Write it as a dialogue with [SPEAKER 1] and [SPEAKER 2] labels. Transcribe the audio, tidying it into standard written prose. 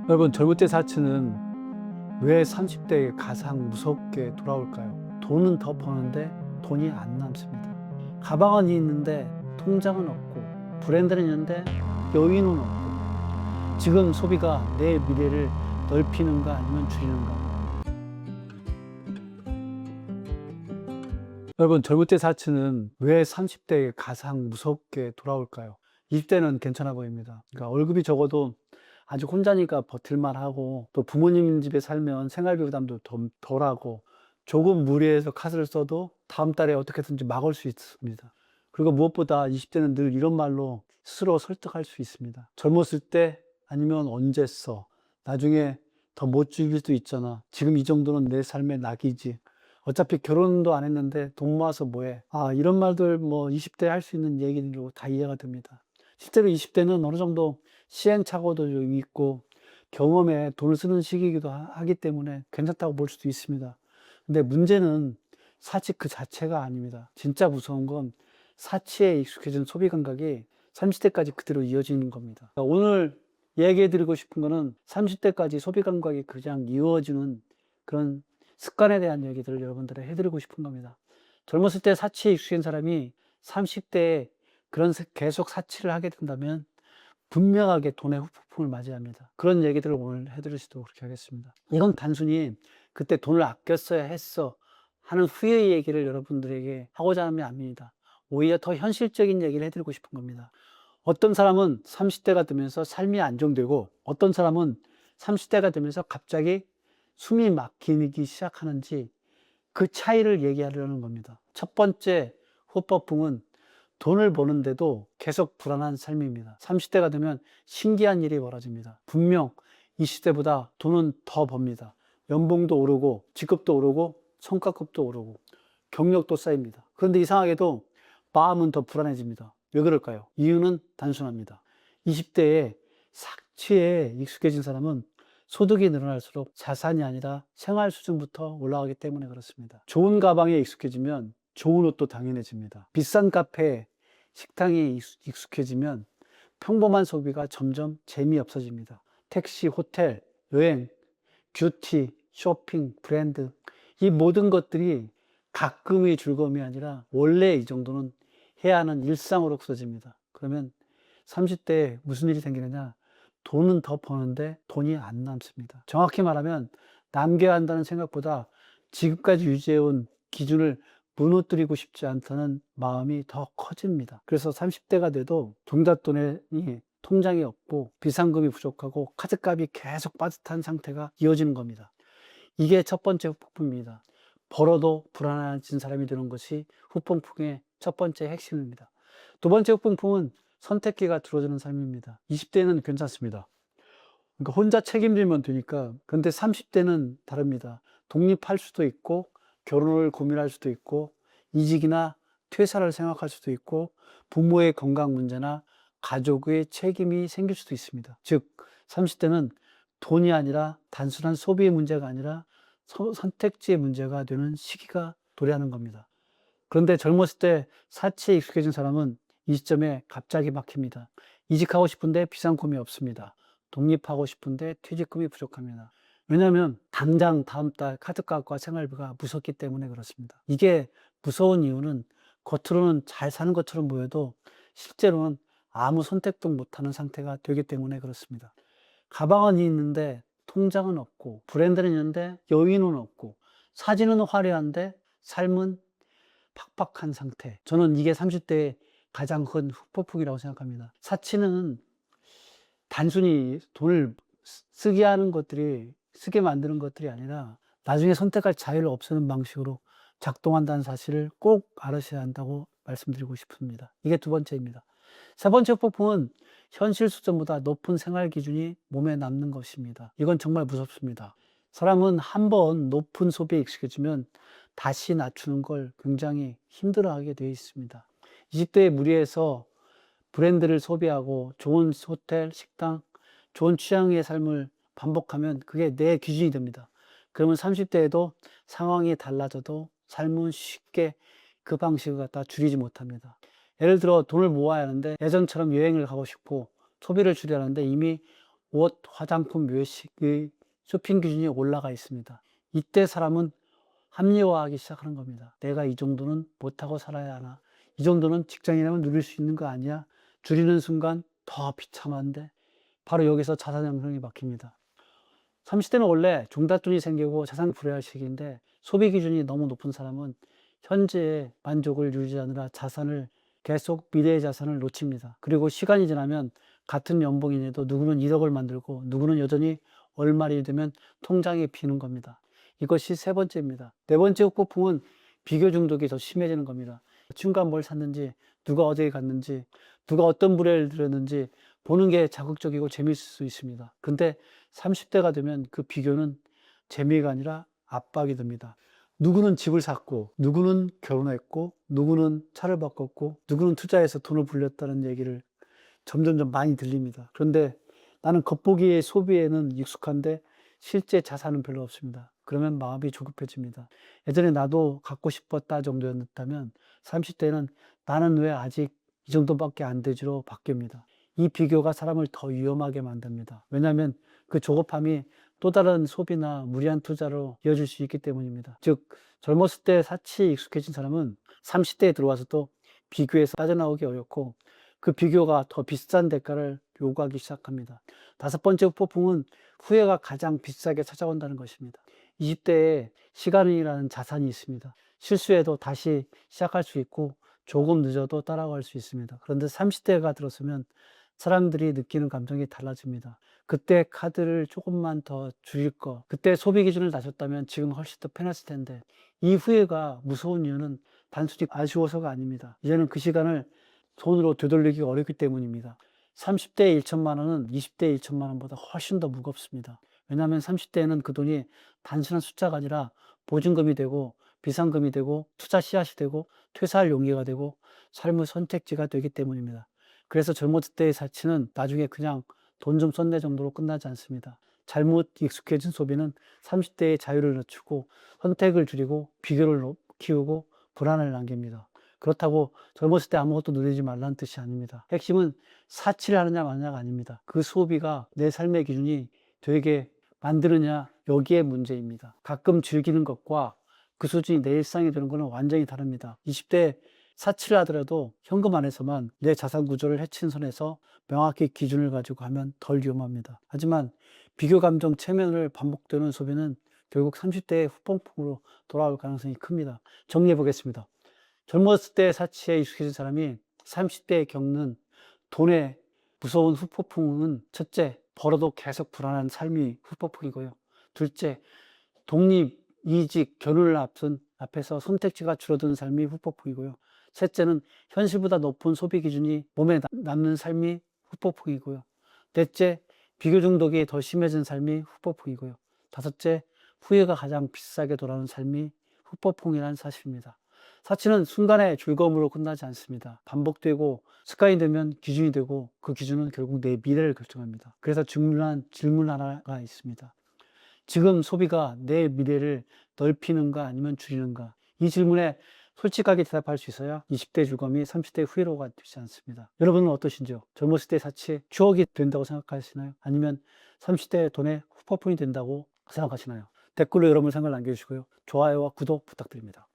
[SPEAKER 1] 여러분, 젊을 때 사치는 왜 30대에 가장 무섭게 돌아올까요? 돈은 더 버는데 돈이 안 남습니다. 가방은 있는데 통장은 없고, 브랜드는 있는데 여유는 없고, 지금 소비가 내 미래를 넓히는가 아니면 줄이는가? 여러분, 젊을 때 사치는 왜 30대에 가장 무섭게 돌아올까요? 20대는 괜찮아 보입니다. 그러니까 월급이 적어도 아직 혼자니까 버틸만 하고, 또 부모님 집에 살면 생활비 부담도 덜하고, 조금 무리해서 카드를 써도 다음 달에 어떻게든지 막을 수 있습니다. 그리고 무엇보다 20대는 늘 이런 말로 스스로 설득할 수 있습니다. 젊었을 때 아니면 언제 써? 나중에 더 못 죽일 수도 있잖아. 지금 이 정도는 내 삶의 낙이지. 어차피 결혼도 안 했는데 돈 모아서 뭐해? 이런 말들 뭐 20대 할 수 있는 얘기로 다 이해가 됩니다. 실제로 20대는 어느 정도 시행착오도 좀 있고 경험에 돈을 쓰는 시기이기도 하기 때문에 괜찮다고 볼 수도 있습니다. 근데 문제는 사치 그 자체가 아닙니다. 진짜 무서운 건 사치에 익숙해진 소비 감각이 30대까지 그대로 이어지는 겁니다. 오늘 얘기해 드리고 싶은 거는 30대까지 소비 감각이 그냥 이어지는 그런 습관에 대한 얘기들을 여러분들에 해드리고 싶은 겁니다. 젊었을 때 사치에 익숙한 사람이 30대에 계속 사치를 하게 된다면 분명하게 돈의 후폭풍을 맞이합니다. 그런 얘기들을 오늘 해드릴 수 있도록 그렇게 하겠습니다. 이건 단순히 그때 돈을 아꼈어야 했어 하는 후의 얘기를 여러분들에게 하고자 하는 게 아닙니다. 오히려 더 현실적인 얘기를 해드리고 싶은 겁니다. 어떤 사람은 30대가 되면서 삶이 안정되고 어떤 사람은 30대가 되면서 갑자기 숨이 막히기 시작하는지 그 차이를 얘기하려는 겁니다. 첫 번째 후폭풍은 돈을 버는데도 계속 불안한 삶입니다. 30대가 되면 신기한 일이 벌어집니다. 분명 20대보다 돈은 더 법니다. 연봉도 오르고 직급도 오르고 성과급도 오르고 경력도 쌓입니다. 그런데 이상하게도 마음은 더 불안해집니다. 왜 그럴까요? 이유는 단순합니다. 20대에 사치에 익숙해진 사람은 소득이 늘어날수록 자산이 아니라 생활 수준부터 올라가기 때문에 그렇습니다. 좋은 가방에 익숙해지면 좋은 옷도 당연해집니다. 비싼 카페, 식당에 익숙해지면 평범한 소비가 점점 재미없어집니다. 택시, 호텔, 여행, 뷰티, 쇼핑, 브랜드, 이 모든 것들이 가끔의 즐거움이 아니라 원래 이 정도는 해야 하는 일상으로 굳어집니다. 그러면 30대에 무슨 일이 생기느냐? 돈은 더 버는데 돈이 안 남습니다. 정확히 말하면 남겨야 한다는 생각보다 지금까지 유지해온 기준을 무너뜨리고 싶지 않다는 마음이 더 커집니다. 그래서 30대가 돼도 종잣돈이 통장에 없고 비상금이 부족하고 카드값이 계속 빠듯한 상태가 이어지는 겁니다. 이게 첫 번째 후폭풍입니다. 벌어도 불안해진 사람이 되는 것이 후폭풍의 첫 번째 핵심입니다. 두 번째 후폭풍은 선택기가 줄어드는 삶입니다. 20대는 괜찮습니다. 그러니까 혼자 책임지면 되니까. 그런데 30대는 다릅니다. 독립할 수도 있고 결혼을 고민할 수도 있고 이직이나 퇴사를 생각할 수도 있고 부모의 건강 문제나 가족의 책임이 생길 수도 있습니다. 즉 30대는 돈이 아니라 단순한 소비의 문제가 아니라 선택지의 문제가 되는 시기가 도래하는 겁니다. 그런데 젊었을 때 사치에 익숙해진 사람은 이 시점에 갑자기 막힙니다. 이직하고 싶은데 비상금이 없습니다. 독립하고 싶은데 퇴직금이 부족합니다. 왜냐하면 당장 다음 달 카드값과 생활비가 무섭기 때문에 그렇습니다. 이게 무서운 이유는 겉으로는 잘 사는 것처럼 보여도 실제로는 아무 선택도 못하는 상태가 되기 때문에 그렇습니다. 가방은 있는데 통장은 없고 브랜드는 있는데 여유는 없고 사진은 화려한데 삶은 팍팍한 상태. 저는 이게 30대의 가장 큰 후폭풍이라고 생각합니다. 사치는 단순히 돈을 쓰게 만드는 것들이 아니라 나중에 선택할 자유를 없애는 방식으로 작동한다는 사실을 꼭 알으셔야 한다고 말씀드리고 싶습니다. 이게 두 번째입니다. 세 번째 후폭풍은 현실 수준보다 높은 생활 기준이 몸에 남는 것입니다. 이건 정말 무섭습니다. 사람은 한번 높은 소비에 익숙해지면 다시 낮추는 걸 굉장히 힘들어하게 되어 있습니다. 20대에 무리해서 브랜드를 소비하고 좋은 호텔, 식당, 좋은 취향의 삶을 반복하면 그게 내 기준이 됩니다. 그러면 30대에도 상황이 달라져도 삶은 쉽게 그 방식을 갖다 줄이지 못합니다. 예를 들어 돈을 모아야 하는데 예전처럼 여행을 가고 싶고 소비를 줄여야 하는데 이미 옷, 화장품, 외식의 쇼핑 기준이 올라가 있습니다. 이때 사람은 합리화하기 시작하는 겁니다. 내가 이 정도는 못하고 살아야 하나? 이 정도는 직장인이라면 누릴 수 있는 거 아니야? 줄이는 순간 더 비참한데? 바로 여기서 자산 형성이 막힙니다. 30대는 원래 종잣돈이 생기고 자산 불여할 시기인데 소비 기준이 너무 높은 사람은 현재의 만족을 유지하느라 자산을 계속 미래의 자산을 놓칩니다. 그리고 시간이 지나면 같은 연봉인데도 누구는 1억을 만들고 누구는 여전히 월말이 되면 통장에 비는 겁니다. 이것이 세 번째입니다. 네 번째 후폭풍은 비교 중독이 더 심해지는 겁니다. 친구가 뭘 샀는지, 누가 어디에 갔는지, 누가 어떤 브레를 들었는지 보는 게 자극적이고 재미있을 수 있습니다. 근데 30대가 되면 그 비교는 재미가 아니라 압박이 됩니다. 누구는 집을 샀고, 누구는 결혼했고, 누구는 차를 바꿨고, 누구는 투자해서 돈을 불렸다는 얘기를 점점점 많이 들립니다. 그런데 나는 겉보기의 소비에는 익숙한데 실제 자산은 별로 없습니다. 그러면 마음이 조급해집니다. 예전에 나도 갖고 싶었다 정도였다면 30대는 나는 왜 아직 이 정도밖에 안 되지로 바뀝니다. 이 비교가 사람을 더 위험하게 만듭니다. 왜냐하면 그 조급함이 또 다른 소비나 무리한 투자로 이어질 수 있기 때문입니다. 즉, 젊었을 때 사치에 익숙해진 사람은 30대에 들어와서도 비교에서 빠져나오기 어렵고 그 비교가 더 비싼 대가를 요구하기 시작합니다. 다섯 번째 후폭풍은 후회가 가장 비싸게 찾아온다는 것입니다. 20대에 시간이라는 자산이 있습니다. 실수해도 다시 시작할 수 있고 조금 늦어도 따라갈 수 있습니다. 그런데 30대가 들었으면 사람들이 느끼는 감정이 달라집니다. 그때 카드를 조금만 더 줄일 거, 그때 소비 기준을 낮췄다면 지금 훨씬 더 편했을 텐데, 이 후회가 무서운 이유는 단순히 아쉬워서가 아닙니다. 이제는 그 시간을 손으로 되돌리기 어렵기 때문입니다. 30대의 1천만 원은 20대의 1천만 원보다 훨씬 더 무겁습니다. 왜냐하면 30대에는 그 돈이 단순한 숫자가 아니라 보증금이 되고 비상금이 되고 투자 씨앗이 되고 퇴사할 용기가 되고 삶의 선택지가 되기 때문입니다. 그래서 젊었을 때의 사치는 나중에 그냥 돈 좀 썼네 정도로 끝나지 않습니다. 잘못 익숙해진 소비는 30대의 자유를 늦추고 선택을 줄이고 비교를 키우고 불안을 남깁니다. 그렇다고 젊었을 때 아무것도 누리지 말라는 뜻이 아닙니다. 핵심은 사치를 하느냐 마느냐가 아닙니다. 그 소비가 내 삶의 기준이 되게 만드느냐, 여기에 문제입니다. 가끔 즐기는 것과 그 수준이 내 일상이 되는 것은 완전히 다릅니다. 20대 사치를 하더라도 현금 안에서만 내 자산 구조를 해친 선에서 명확히 기준을 가지고 하면 덜 위험합니다. 하지만 비교 감정 체면을 반복되는 소비는 결국 30대의 후폭풍으로 돌아올 가능성이 큽니다. 정리해 보겠습니다. 젊었을 때 사치에 익숙해진 사람이 30대에 겪는 돈의 무서운 후폭풍은 첫째, 벌어도 계속 불안한 삶이 후폭풍이고요. 둘째, 독립, 이직, 결혼을 앞에서 선택지가 줄어드는 삶이 후폭풍이고요. 셋째는 현실보다 높은 소비 기준이 몸에 남는 삶이 후폭풍이고요. 넷째, 비교 중독이 더 심해진 삶이 후폭풍이고요. 다섯째, 후회가 가장 비싸게 돌아오는 삶이 후폭풍이라는 사실입니다. 사치는 순간의 즐거움으로 끝나지 않습니다. 반복되고 습관이 되면 기준이 되고 그 기준은 결국 내 미래를 결정합니다. 그래서 질문 하나가 있습니다. 지금 소비가 내 미래를 넓히는가 아니면 줄이는가? 이 질문에 솔직하게 대답할 수 있어야 20대 즐거움이 30대 후회로가 되지 않습니다. 여러분은 어떠신지요? 젊었을 때 사치 추억이 된다고 생각하시나요? 아니면 30대 돈의 후폭풍이 된다고 생각하시나요? 댓글로 여러분 생각을 남겨주시고요. 좋아요와 구독 부탁드립니다.